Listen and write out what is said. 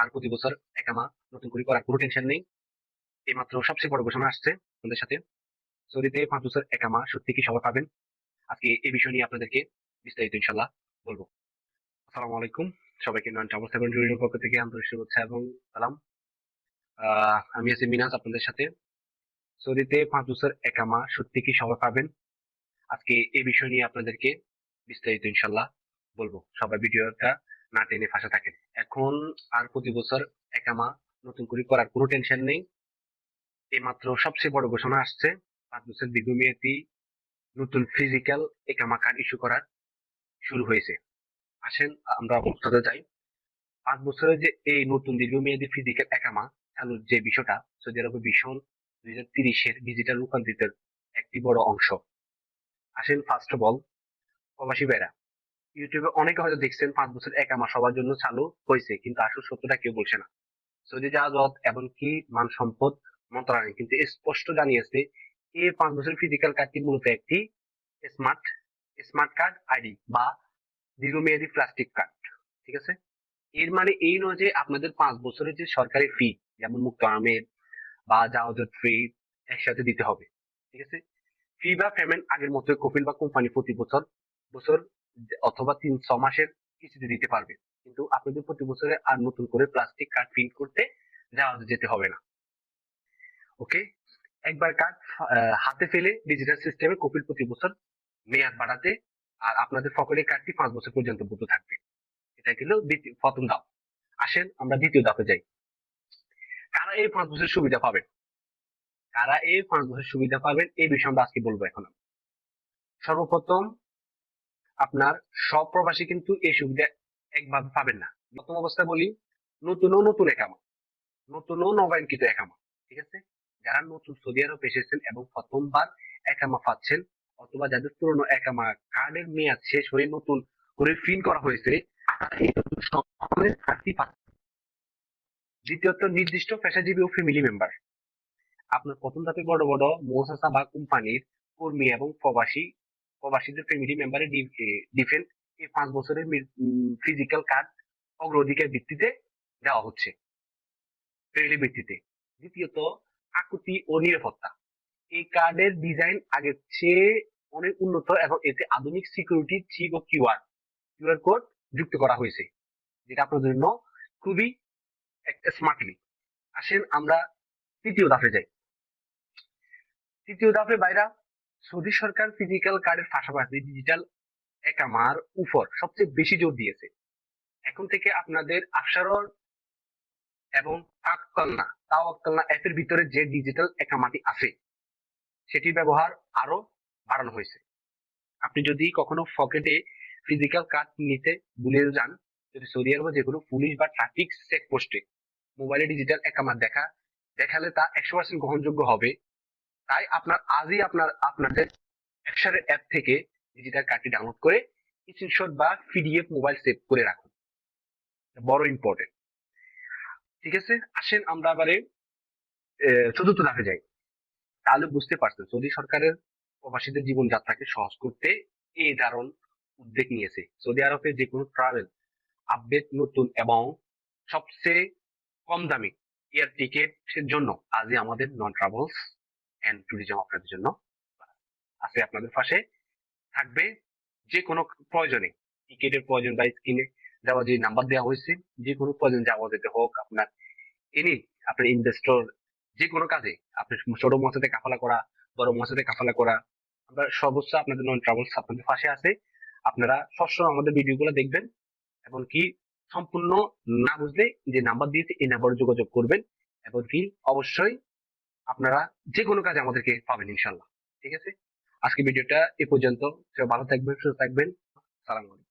আর প্রতি বছর একামা নতুন করে করার কোনো টেনশন নেই। এইমাত্র সবচেয়ে বড় ঘোষণা আসছে আমাদের সাথে। সৌদিতে 5 বছর একামা সত্যি কি সবাই পাবেন? আজকে এই বিষয় নিয়ে আপনাদেরকে বিস্তারিত ইনশাল্লাহ বলবো। আসসালামু আলাইকুম। সবাইকে নন ট্রাভেল সেভেন ট্যুরিজমের পক্ষ থেকে আন্তরিক শুভেচ্ছা এবং সালাম। আমি আছি মিনাজ আপনাদের সাথে। সৌদিতে 5 বছর একামা সত্যি কি সবাই পাবেন? আজকে এই বিষয় নিয়ে আপনাদেরকে বিস্তারিত ইনশাল্লাহ বলবো। সবাই ভিডিওটা না টেনে ফাঁসা থাকেন। এখন আর প্রতি বছর একামা নতুন করে করার কোনো টেনশন নেই। এইমাত্র সবচেয়ে বড় ঘোষণা আসছে, 5 বছর দীর্ঘমেয়াদী নতুন ফিজিক্যাল একামা কার্ড ইস্যু করার শুরু হয়েছে। আসেন আমরা বক্তব্যে যাই। 5 বছরের যে এই নতুন দীর্ঘমেয়াদী ফিজিক্যাল একামা চালুর যে বিষয়টা সৌদি আরবের ভীষণ 2030-এর ডিজিটাল রূপান্তরিতের একটি বড় অংশ। আসেন ফার্স্ট অফ অল প্রবাসী ভাইরা, ইউটিউবে অনেকে হয়তো দেখছেন 5 বছর একামা সবার জন্য চালু হয়েছে, কিন্তু আসল সত্যটা কেউ বলছে না। সৌদি জাহাজত এমনকি মান সম্পদ মন্ত্রণালয় কিন্তু স্পষ্ট জানিয়েছে এই 5 বছর ফিজিক্যাল কার্ডটি মূলত একটি স্মার্ট স্মার্ট কার্ড আইডি বা দীর্ঘমেয়াদী প্লাস্টিক কার্ড। ঠিক আছে, এর মানে এই নয় যে আপনাদের 5 বছরের যে সরকারি ফি, যেমন মুক্ত আমের বা জাহাজের ফি একসাথে দিতে হবে। ঠিক আছে, ফি বা পেমেন্ট আগের মতো কপিল বা কোম্পানি প্রতি বছর বছর অথবা 3-6 মাসের কিস্তিতে দিতে পারবে, কিন্তু আপনাদের প্রতি বছরে আর নতুন করে প্লাস্টিক কার্ড প্রিন্ট করতে জাহাজে যেতে হবে না। ওকে, একবার কার্ড হাতে ফেলে ডিজিটাল সিস্টেমে কপিল প্রতি বছর মেয়াদ বাড়াতে আর আপনাদের পকেটে কার্ডটি 5 বছর পর্যন্ত বৈধ থাকবে। এটা গেল প্রথম ধাপ। আসেন আমরা দ্বিতীয় ধাপে যাই। কারা এই 5 বছর সুবিধা পাবেন? কারা এই 5 বছর সুবিধা পাবেন এই বিষয়ে আমরা আজকে বলবো। এখন সর্বপ্রথম আপনার সব প্রবাসী কিন্তু এই সুবিধা একভাবে পাবেন না। প্রথম অবস্থায় বলি, নতুন একামা, নতুন ও নবায়নকৃত একামা। ঠিক আছে, যারা নতুন সৌদি আরব এসেছেন এবং প্রথমবার একামা পাচ্ছেন, অথবা যাদের পুরনো একামা কার্ডের মেয়াদ শেষ হয়ে নতুন করে ফিল করা হয়েছে, এই নতুন সকলের কার্ডটি পাচ্ছেন। দ্বিতীয়ত নির্দিষ্ট পেশাজীবী ও ফ্যামিলি মেম্বার। আপনার প্রথম ধাপে বড় বড় মৌসাসা বা কোম্পানির কর্মী এবং প্রবাসীদের ফ্যামিলি মেম্বারের ডিফেন্স এই 5 বছরের ফিজিক্যাল কার্ড অগ্রাধিকার ভিত্তিতে দেওয়া হচ্ছে, ফ্যামিলি ভিত্তিতে। দ্বিতীয়ত আকুতি ও নিরাপত্তা। এই কার্ডের ডিজাইন আগের চেয়ে অনেক উন্নত এবং এতে আধুনিক সিকিউরিটি চিপ ও কিউআর কোড যুক্ত করা হয়েছে, যেটা আপনাদের জন্য খুবই একটা স্মার্টলি। আসেন আমরা তৃতীয় ধাপে যাই। তৃতীয় ধাপে বাইরা, সৌদি সরকার ফিজিক্যাল কার্ডের পাশাপাশি ডিজিটাল একামার উপর সবচেয়ে বেশি জোর দিয়েছে। এখন থেকে আপনাদের আফসারর এবং তাওয়াক্কালনা অ্যাপের ভিতরে যে ডিজিটাল একামাটি আছে সেটির ব্যবহার আরো বাড়ানো হয়েছে। আপনি যদি কখনো পকেটে ফিজিক্যাল কার্ড নিতে ভুলে যান, যদি সৌদি আরবে যে কোনো পুলিশ বা ট্রাফিক চেকপোস্টে মোবাইলে ডিজিটাল একামা দেখালে তা 100% গ্রহণযোগ্য হবে। তাই আজই আপনাদের অ্যাপসারের অ্যাপ থেকে ডিজিটাল কার্ডটি ডাউনলোড করে স্ক্রিনশট বা পিডিএফ মোবাইল সেভ করে রাখুন। বড় ইম্পর্টেন্ট। ঠিক আছে, আসেন আমরা এবারে চতুর্থ ধাপে যাই। তাহলে বুঝতে পারছেন সৌদি সরকারের প্রবাসীদের জীবনযাত্রাকে সহজ করতে এই দারুণ উদ্যোগ নিয়েছে। সৌদি আরবে যে কোনো ট্রাভেল আপডেট, নতুন এবং সবচেয়ে কম দামি এয়ার টিকেটের জন্য আজই আমাদের নন ট্রাভেলস এন্ড ট্যুরিজম আপনাদের জন্য আছে, আপনাদের পাশে থাকবে। যে কোনো প্রয়োজনে, টিকিটের প্রয়োজন বা স্ক্রিনে দেওয়া যে নাম্বার দেওয়া হয়েছে, যে কোনো প্রয়োজন যাওয়া যেতে হোক, আপনার এনি আপনার ইনভেস্টর যে কোনো কাজে, আপনার ছোট মশাতে কাফালা করা, বড় মশাতে কাফালা করা, আমরা সর্বোচ্চ আপনাদের নন ট্রাভেলস আপনাদের পাশে আছে। আপনারা সবসময় আমাদের ভিডিও গুলো দেখবেন এবং কি সম্পূর্ণ না বুঝলে যে নাম্বার দিয়েছে এই নাম্বারে যোগাযোগ করবেন, এবং কি অবশ্যই আপনারা যে কোনো কাজে আমাদেরকে পাবেন ইনশাল্লাহ। ঠিক আছে, আজকে ভিডিওটা এ পর্যন্ত। ভালো থাকবেন, সুস্থ থাকবেন। সালাম আলাইকুম।